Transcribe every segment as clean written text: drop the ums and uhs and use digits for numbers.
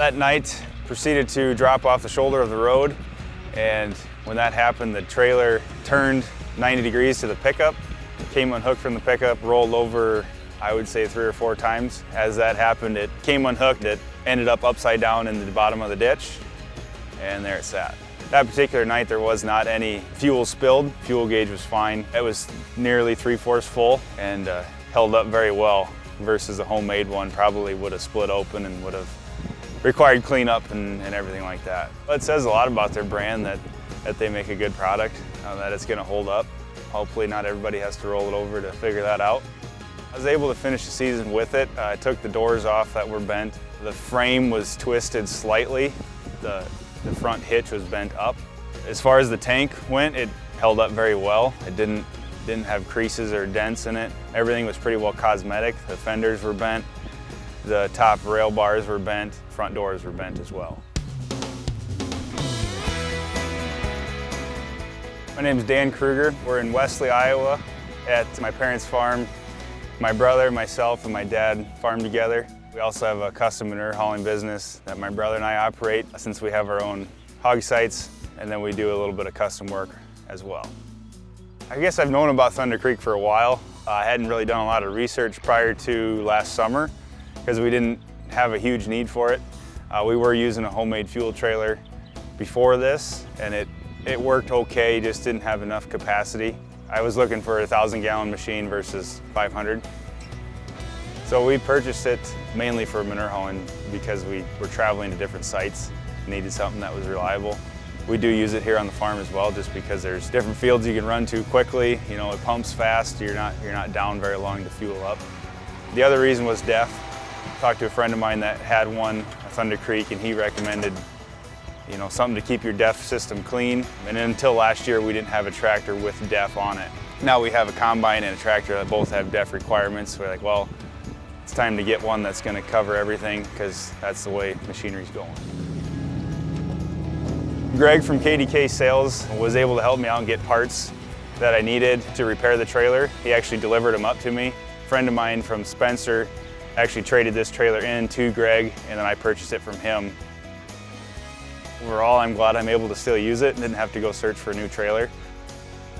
That night, proceeded to drop off the shoulder of the road, and when that happened, the trailer turned 90 degrees to the pickup, came unhooked from the pickup, rolled over, I would say 3 or 4 times. As that happened, it came unhooked, it ended up upside down in the bottom of the ditch, and there it sat. That particular night, there was not any fuel spilled. Fuel gauge was fine. It was nearly 3/4 full and held up very well versus a homemade one. Probably would have split open and would have required cleanup and everything like that. But it says a lot about their brand that they make a good product, that it's gonna hold up. Hopefully not everybody has to roll it over to figure that out. I was able to finish the season with it. I took the doors off that were bent. The frame was twisted slightly. The front hitch was bent up. As far as the tank went, it held up very well. It didn't have creases or dents in it. Everything was pretty well cosmetic. The fenders were bent. The top rail bars were bent. Front doors were bent as well. My name is Dan Kruger. We're in Wesley, Iowa at my parents' farm. My brother, myself, and my dad farm together. We also have a custom manure hauling business that my brother and I operate since we have our own hog sites, and then we do a little bit of custom work as well. I guess I've known about Thunder Creek for a while. I hadn't really done a lot of research prior to last summer because we didn't have a huge need for it. We were using a homemade fuel trailer before this, and it worked okay, just didn't have enough capacity. I was looking for a 1,000-gallon machine versus 500. So we purchased it mainly for manure hauling because we were traveling to different sites, needed something that was reliable. We do use it here on the farm as well, just because there's different fields you can run to quickly. You know, it pumps fast, you're not down very long to fuel up. The other reason was DEF. Talked to a friend of mine that had one, a Thunder Creek, and he recommended, you know, something to keep your DEF system clean. And until last year, we didn't have a tractor with DEF on it. Now we have a combine and a tractor that both have DEF requirements. We're like, well, it's time to get one that's going to cover everything because that's the way machinery's going. Greg from KDK Sales was able to help me out and get parts that I needed to repair the trailer. He actually delivered them up to me. A friend of mine from Spencer actually traded this trailer in to Greg, and then I purchased it from him. Overall, I'm glad I'm able to still use it and didn't have to go search for a new trailer.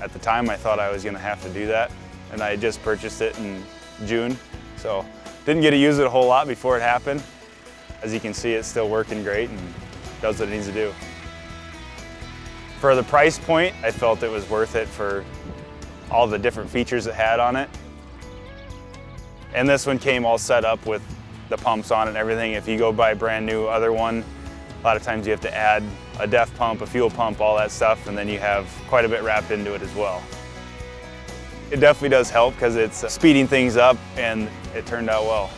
At the time, I thought I was going to have to do that, and I just purchased it in June, so didn't get to use it a whole lot before it happened. As you can see, it's still working great and does what it needs to do. For the price point, I felt it was worth it for all the different features it had on it. And this one came all set up with the pumps on it and everything. If you go buy a brand new other one, a lot of times you have to add a DEF pump, a fuel pump, all that stuff, and then you have quite a bit wrapped into it as well. It definitely does help because it's speeding things up, and it turned out well.